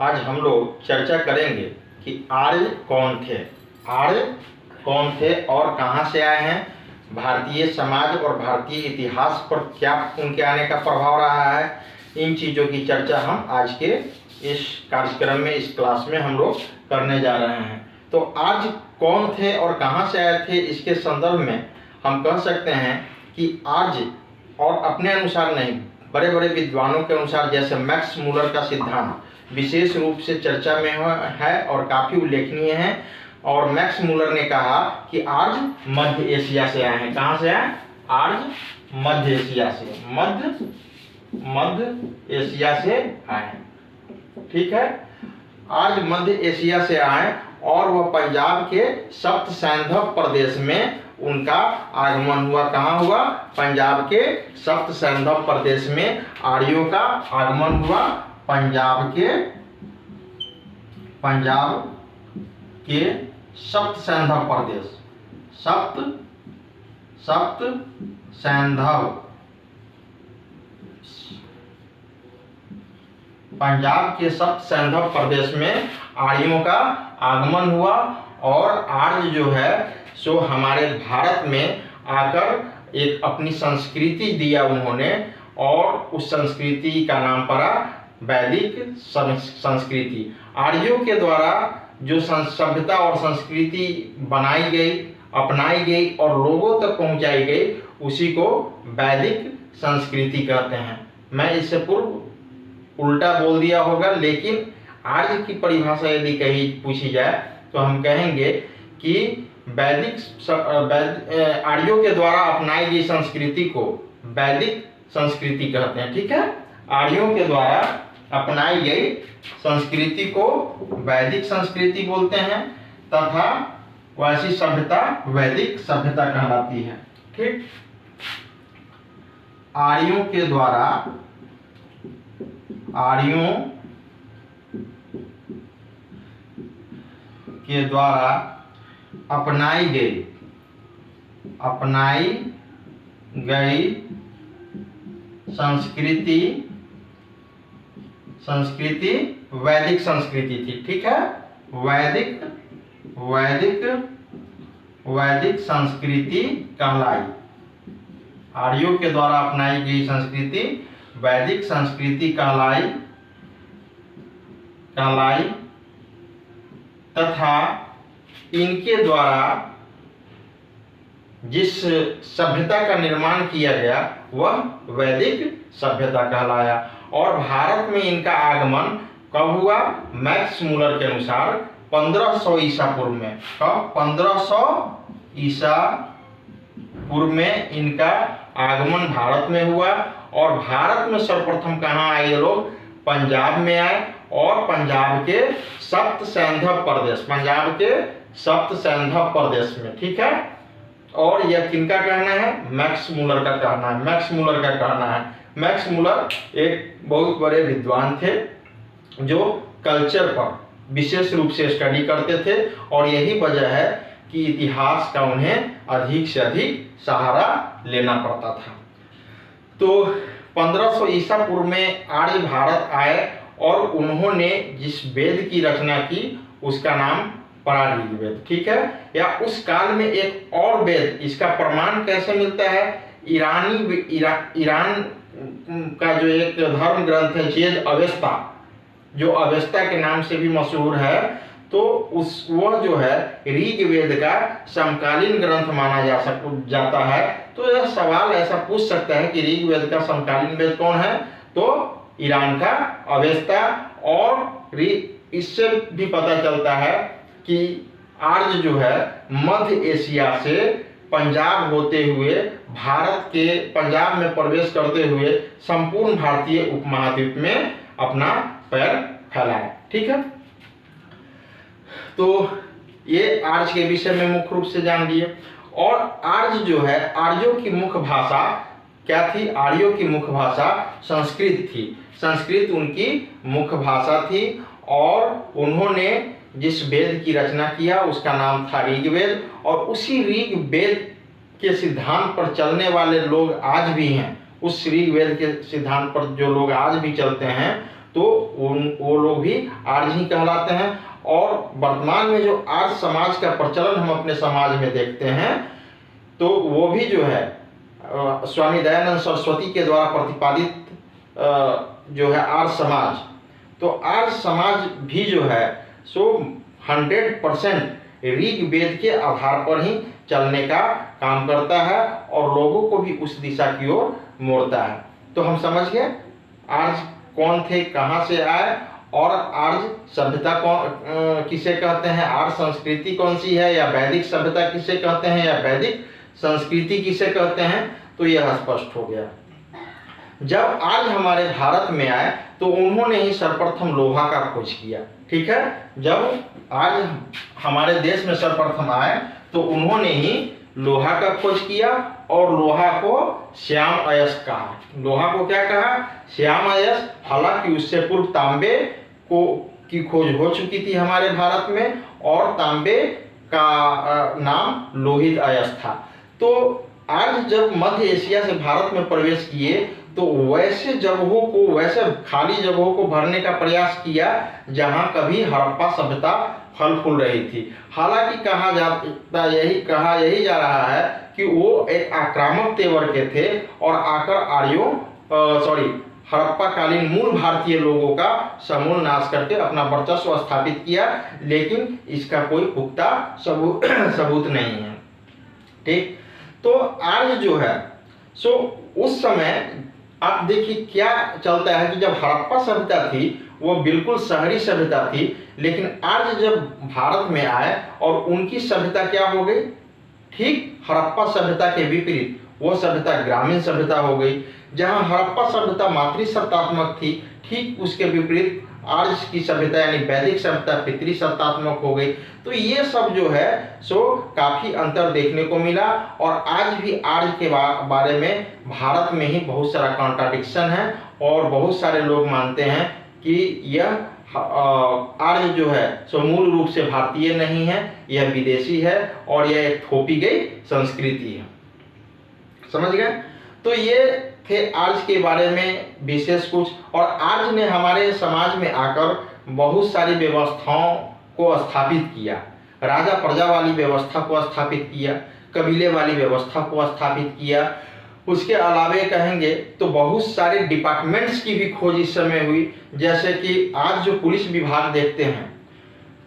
आज हम लोग चर्चा करेंगे कि आर्य कौन थे, आर्य कौन थे और कहाँ से आए हैं, भारतीय समाज और भारतीय इतिहास पर क्या उनके आने का प्रभाव रहा है। इन चीज़ों की चर्चा हम आज के इस कार्यक्रम में, इस क्लास में हम लोग करने जा रहे हैं। तो आज कौन थे और कहाँ से आए थे, इसके संदर्भ में हम कह सकते हैं कि आर्य, और अपने अनुसार नहीं, बड़े बड़े विद्वानों के अनुसार, जैसे मैक्स मूलर का सिद्धांत विशेष रूप से चर्चा में है और काफ़ी उल्लेखनीय है। और मैक्स मूलर ने कहा कि आर्य मध्य एशिया से आए हैं। कहाँ से आए? आर्य मध्य एशिया से, मध्य एशिया से आए हैं। ठीक है, आर्य मध्य एशिया से आए और वह पंजाब के सप्त सैंधव प्रदेश में उनका आगमन हुआ। कहाँ हुआ? पंजाब के सप्त सैंधव प्रदेश में आर्यों का आगमन हुआ। पंजाब के सप्त सैंधव प्रदेश, सप्त सैंधव, पंजाब के सप्त सैंधव प्रदेश में आर्यों का आगमन हुआ। और आर्य जो है सो हमारे भारत में आकर एक अपनी संस्कृति दिया उन्होंने, और उस संस्कृति का नाम पड़ा वैदिक संस्कृति। आर्यों के द्वारा जो सभ्यता और संस्कृति बनाई गई, अपनाई गई और लोगों तक पहुंचाई गई, उसी को वैदिक संस्कृति कहते हैं। मैं इससे पूर्व उल्टा बोल दिया होगा, लेकिन आर्य की परिभाषा यदि कही पूछी जाए तो हम कहेंगे कि आर्यों के द्वारा अपनाई गई संस्कृति को वैदिक संस्कृति कहते हैं। ठीक है, आर्यों के द्वारा अपनाई गई संस्कृति को वैदिक संस्कृति बोलते हैं, तथा वैसी सभ्यता वैदिक सभ्यता कहलाती है। ठीक, आर्यों के द्वारा अपनाई गई संस्कृति वैदिक संस्कृति थी। ठीक है, वैदिक संस्कृति कहलाई। आर्यों के द्वारा अपनाई गई संस्कृति वैदिक संस्कृति कहलाई तथा इनके द्वारा जिस सभ्यता का निर्माण किया गया वह वैदिक सभ्यता कहलाया। और भारत में इनका आगमन कब हुआ? मैक्स मूलर के अनुसार 1500 ईसा पूर्व में। कब? 1500 ईसा पूर्व में इनका आगमन भारत में हुआ। और भारत में सर्वप्रथम कहाँ आए ये लोग? पंजाब में आए, और पंजाब के सप्त सैंधव प्रदेश, पंजाब के सप्त सैंधव प्रदेश में। ठीक है, और यह किनका कहना है? मैक्स मूलर का कहना है। मैक्स मूलर का कहना है। मैक्स मूलर एक बहुत बड़े विद्वान थे जो कल्चर पर विशेष रूप से स्टडी करते थे, और यही वजह है कि इतिहास का उन्हें अधिक से अधिक सहारा लेना पड़ता था। तो 1500 ईसा पूर्व में आर्य भारत आए और उन्होंने जिस वेद की रचना की उसका नाम पड़ा ऋग्वेद। ठीक है, या उस काल में एक और वेद, इसका प्रमाण कैसे मिलता है? ईरान का जो एक धर्म ग्रंथ है वेद अवेस्ता, जो अवेस्ता के नाम से भी मशहूर है, तो वह जो है ऋग्वेद का समकालीन ग्रंथ माना जाता है। तो यह सवाल ऐसा पूछ सकता है कि ऋग्वेद का समकालीन वेद कौन है? तो ईरान का अवेस्ता। और इससे भी पता चलता है कि आर्य जो है मध्य एशिया से पंजाब होते हुए भारत के पंजाब में प्रवेश करते हुए संपूर्ण भारतीय उपमहाद्वीप में अपना पैर फैलाए। ठीक है, तो ये आर्य के विषय में मुख्य रूप से जान लिए। और आर्य जो है, आर्यों की मुख्य भाषा क्या थी? आर्यों की मुख्य भाषा संस्कृत थी। संस्कृत उनकी मुख्य भाषा थी, और उन्होंने जिस वेद की रचना किया उसका नाम था ऋग्वेद। और उसी ऋग्वेद के सिद्धांत पर चलने वाले लोग आज भी हैं। उस ऋग्वेद के सिद्धांत पर जो लोग आज भी चलते हैं, तो वो लोग भी आर्य ही कहलाते हैं। और वर्तमान में जो आर्य समाज का प्रचलन हम अपने समाज में देखते हैं, तो वो भी जो है स्वामी दयानंद सरस्वती के द्वारा प्रतिपादित जो है आर्य समाज, तो आर्य समाज भी जो है सो 100% ऋग्वेद के आधार पर ही चलने का काम करता है और लोगों को भी उस दिशा की ओर मोड़ता है। तो हम समझ गए आर्य कौन थे, कहाँ से आए, और आर्य सभ्यता कौन किसे कहते हैं, आर्य संस्कृति कौन सी है, या वैदिक सभ्यता किसे कहते हैं, या वैदिक संस्कृति किसे कहते हैं, तो यह स्पष्ट हो गया। जब आर्य हमारे भारत में आए तो उन्होंने ही सर्वप्रथम लोहा का खोज किया। ठीक है, जब आर्य हमारे देश में सर्वप्रथम आए तो उन्होंने ही लोहा का खोज किया और लोहा को श्याम अयस्क कहा। लोहा को क्या कहा? श्याम अयस्क। हालांकि उससे पूर्व तांबे की खोज हो चुकी थी हमारे भारत में और तांबे का नाम लोहित अयस्क था। तो आर्य जब मध्य एशिया से भारत में प्रवेश किए तो वैसे जगहों को, वैसे खाली जगहों को भरने का प्रयास किया जहां कभी हड़प्पा सभ्यता फल फूल रही थी। हालांकि कहा यही जा रहा है कि वो एक आक्रामक तेवर के थे और आकर हड़प्पा कालीन मूल भारतीय लोगों का समूल नाश करके अपना वर्चस्व स्थापित किया, लेकिन इसका कोई पुख्ता सबूत नहीं है। ठीक, तो आर्य जो है सो उस समय आप देखिए क्या चलता है कि जब हड़प्पा सभ्यता थी वो बिल्कुल शहरी सभ्यता थी, लेकिन आर्य जब भारत में आए और उनकी सभ्यता क्या हो गई? ठीक हड़प्पा सभ्यता के विपरीत वो सभ्यता ग्रामीण सभ्यता हो गई। जहां हड़प्पा सभ्यता मातृसत्तात्मक थी, ठीक उसके विपरीत आर्य की सभ्यता यानी वैदिक सभ्यता पितृसत्तात्मक हो गई। तो ये सब जो है सो काफी अंतर देखने को मिला और आज भी आर्य के बारे में भारत में ही बहुत सारा कॉन्ट्राडिक्शन है और बहुत सारे लोग मानते हैं कि यह आर्य जो है सो मूल रूप से भारतीय नहीं है, यह विदेशी है और यह एक थोपी गई संस्कृति है। समझ गए? तो ये थे आर्य के बारे में विशेष कुछ। और आर्य ने हमारे समाज में आकर बहुत सारी व्यवस्थाओं को स्थापित किया। राजा प्रजा वाली व्यवस्था को स्थापित किया, कबीले वाली व्यवस्था को स्थापित किया। उसके अलावे कहेंगे तो बहुत सारे डिपार्टमेंट्स की भी खोज इस समय हुई। जैसे कि आज जो पुलिस विभाग देखते हैं,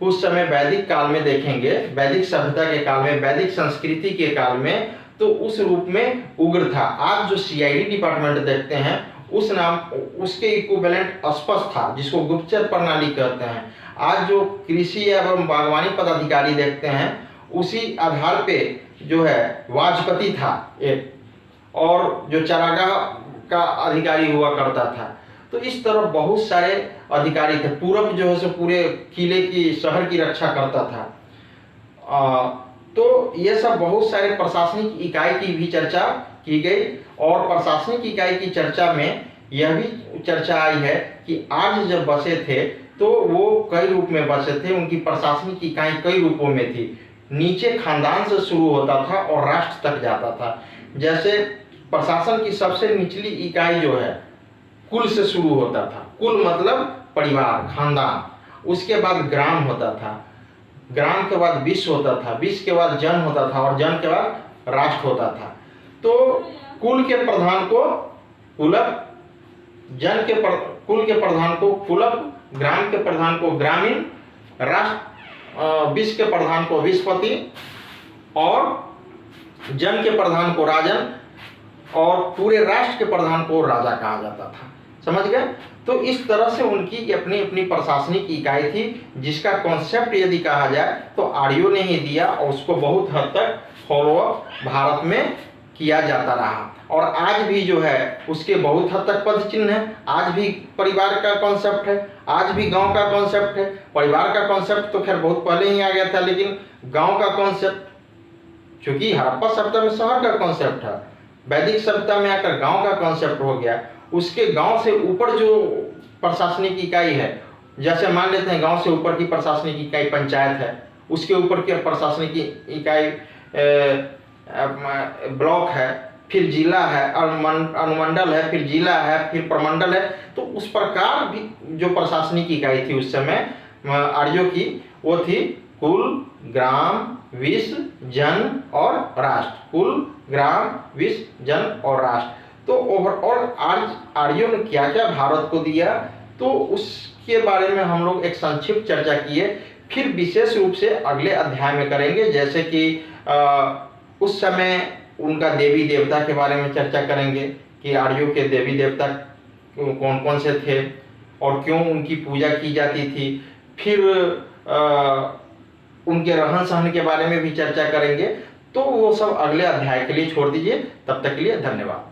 उस समय वैदिक काल में देखेंगे, वैदिक सभ्यता के काल में, वैदिक संस्कृति के काल में तो उस रूप में उग्र था। आज जो सीआईडी डिपार्टमेंट देखते हैं उस नाम उसके इक्विवेलेंट स्पष्ट था, जिसको गुप्तचर प्रणाली कहते हैं। आज जो कृषि एवं बागवानी पदाधिकारी देखते हैं उसी आधार पे जो है वाजपति था एक, और जो चारागाह का अधिकारी हुआ करता था। तो इस तरह बहुत सारे अधिकारी थे। पूरब जो है सो पूरे किले की, शहर की रक्षा करता था। तो ये सब बहुत सारे प्रशासनिक इकाई की भी चर्चा की गई और प्रशासनिक इकाई की चर्चा में यह भी चर्चा आई है कि आर्य जब बसे थे तो वो कई रूप में बसे थे। उनकी प्रशासनिक इकाई कई रूपों में थी। नीचे खानदान से शुरू होता था और राष्ट्र तक जाता था। जैसे प्रशासन की सबसे निचली इकाई जो है कुल से शुरू होता था। कुल मतलब परिवार, खानदान। उसके बाद ग्राम होता था, ग्राम के बाद विश्व होता था, विश्व के बाद जन होता था और जन के बाद राष्ट्र होता था। तो कुल के प्रधान को कुलप, कुल के प्रधान को कुलप, ग्राम के प्रधान को ग्रामीण, राष्ट्र विश्व के प्रधान को विश्वपति और जन के प्रधान को राजन और पूरे राष्ट्र के प्रधान को राजा कहा जाता था। समझ गए? तो इस तरह से उनकी अपनी अपनी प्रशासनिक इकाई थी, जिसका कॉन्सेप्ट यदि कहा जाए तो आर्यों ने ही दिया और उसको बहुत हद तक फॉलोअप भारत में किया जाता रहा। और आज भी जो है उसके बहुत हद तक पद चिन्ह है। आज भी परिवार का कॉन्सेप्ट है, आज भी गांव का कॉन्सेप्ट है। परिवार का कॉन्सेप्ट तो खैर बहुत पहले ही आ गया था, लेकिन गांव का कॉन्सेप्ट, चूंकि हड़प्पा सभ्यता में शहर का कॉन्सेप्ट है, वैदिक सभ्यता में आकर गांव का कॉन्सेप्ट हो गया। उसके गांव से ऊपर जो प्रशासनिक इकाई है, जैसे मान लेते हैं गांव से ऊपर की प्रशासनिक इकाई पंचायत है, उसके ऊपर की प्रशासनिक इकाई ब्लॉक है, फिर जिला है, अनुमंडल है, फिर जिला है, फिर प्रमंडल है। तो उस प्रकार भी जो प्रशासनिक इकाई थी उस समय आर्यों की, वो थी कुल, ग्राम, विश्व, जन और राष्ट्र। कुल, ग्राम, विश्व, जन और राष्ट्र। तो ओवरऑल आर्यों ने क्या क्या भारत को दिया, तो उसके बारे में हम लोग एक संक्षिप्त चर्चा किए। फिर विशेष रूप से अगले अध्याय में करेंगे, जैसे कि उस समय उनका देवी देवता के बारे में चर्चा करेंगे कि आर्यों के देवी देवता कौन कौन से थे और क्यों उनकी पूजा की जाती थी। फिर उनके रहन सहन के बारे में भी चर्चा करेंगे। तो वो सब अगले अध्याय के लिए छोड़ दीजिए। तब तक के लिए धन्यवाद।